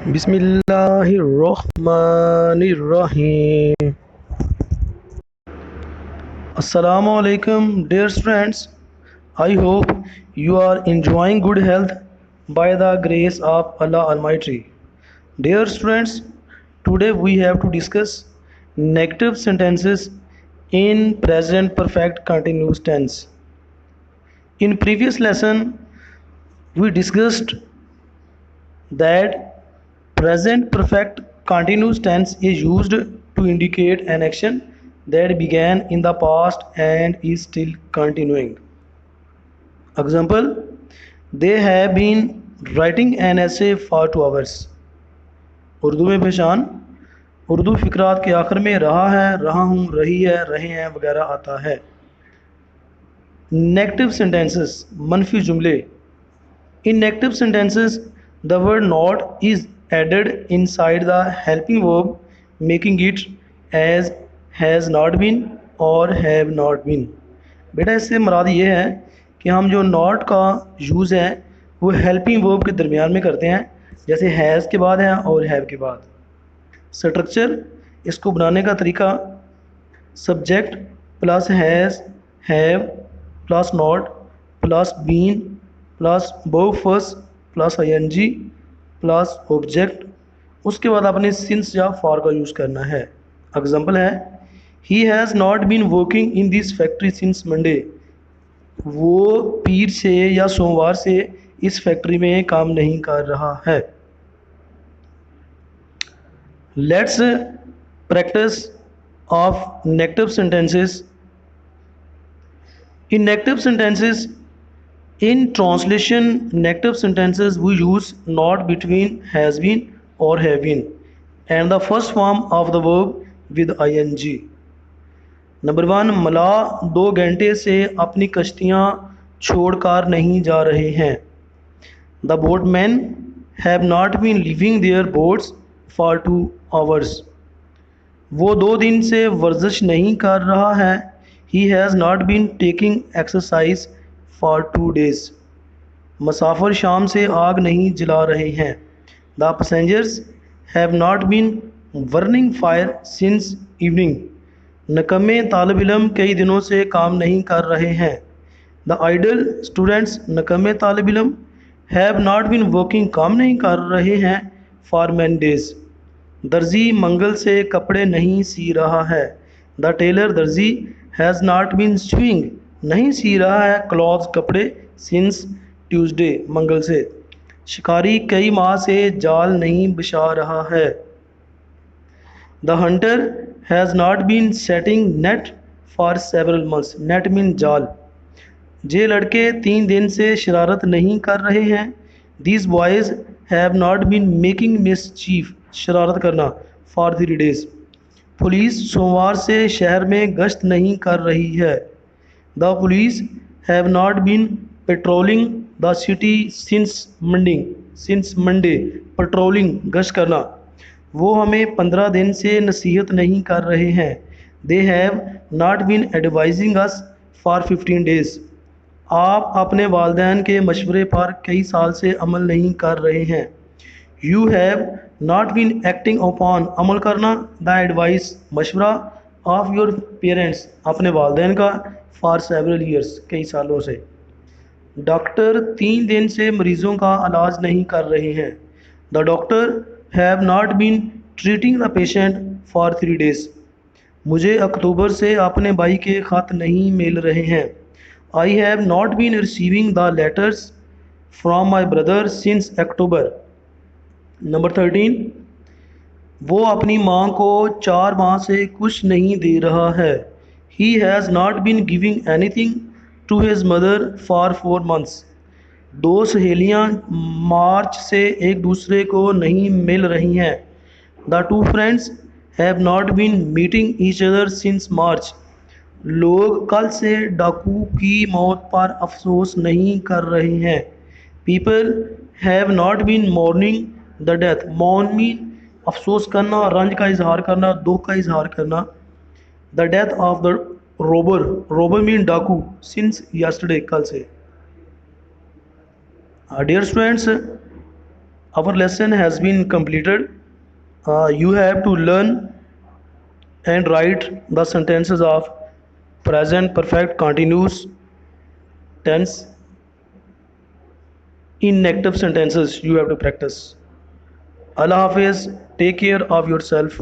Bismillahirrahmanirrahim. Assalamu alaikum, dear friends. I hope you are enjoying good health by the grace of Allah Almighty. Dear friends, today we have to discuss negative sentences in present perfect continuous tense. In previous lesson, we discussed that present perfect continuous tense is used to indicate an action that began in the past and is still continuing. Example, they have been writing an essay for 2 hours. Urdu में पहचान उर्दू फिक्रात के आखिर में रहा है, रहा हूँ, रही है, रहे हैं वगैरह आता है. नेगेटिव सेंटेंसेस मनफी जुमले. In negative sentences, the word not is added inside the helping verb, making it as has not been or have not been. बेटा इससे मुराद ये है कि हम जो not का यूज़ है वो हेल्पिंग वर्ब के दरमियान में करते हैं, जैसे हैज़ के बाद है और हैव के बाद. स्ट्रक्चर इसको बनाने का तरीका subject plus has have plus not plus been plus verb first plus ING plus object, उसके बाद आपने सिंस या फॉर का यूज़ करना है. एग्जांपल है he has not been working in this factory since Monday. वो पीर से या सोमवार से इस फैक्ट्री में काम नहीं कर रहा है. Let's practice of negative sentences. In negative sentences, in translation negative sentences we use not between has been or have been and the first form of the verb with ing. Number 1, मला 2 घंटे से अपनी कश्तियाँ छोड़कर नहीं जा रहे हैं. The boatmen have not been leaving their boats for 2 hours. वो 2 दिन से वर्जिश नहीं कर रहा है. He has not been taking exercise for 2 days. मुसाफिर शाम से आग नहीं जला रहे हैं. The passengers have not been burning fire since evening. नकम्मे तालिब इल्म कई दिनों से काम नहीं कर रहे हैं. The idle students नकम्मे तालिब इल्म have not been working काम नहीं कर रहे हैं for many days. दर्जी मंगल से कपड़े नहीं सी रहा है. The tailor दर्जी has not been sewing नहीं सी रहा है क्लॉथ्स कपड़े सिंस ट्यूसडे मंगल से. शिकारी कई माह से जाल नहीं बिछा रहा है. The hunter has not been setting net for several months. Net mean जाल. जे लड़के 3 दिन से शरारत नहीं कर रहे हैं. These boys have not been making mischief शरारत करना फॉर 3 days. पुलिस सोमवार से शहर में गश्त नहीं कर रही है. The police have not been patrolling the city since Monday. Patrolling गश्त करना. वो हमें 15 दिन से नसीहत नहीं कर रहे हैं. They have not been advising us for 15 days. आप अपने वालिदैन के मशवरे पर कई साल से अमल नहीं कर रहे हैं. You have not been acting upon अमल करना the advice मशवरा of your parents अपने वालिदैन का फॉर सेवरल ईयर्स कई सालों से. डॉक्टर 3 दिन से मरीज़ों का इलाज नहीं कर रहे हैं. The doctor have not been treating the patient for 3 days. मुझे अक्टूबर से अपने भाई के ख़त नहीं मिल रहे हैं. I have not been receiving the letters from my brother since October. Number 13, वो अपनी माँ को 4 माह से कुछ नहीं दे रहा है. He has not been giving anything to his mother for 4 months. 2 सहेलियाँ मार्च से एक दूसरे को नहीं मिल रही हैं. The 2 friends have not been meeting each other since March. लोग कल से डाकू की मौत पर अफसोस नहीं कर रहे हैं. People have not been mourning the death. Mourn mean अफसोस करना, रंज का इजहार करना, दुख का इजहार करना. The death of the robber mean डाकू since yesterday कल से. Dear students, our lesson has been completed. You have to learn and write the sentences of present perfect continuous tense in negative sentences. You have to practice. Allah Hafiz, take care of yourself.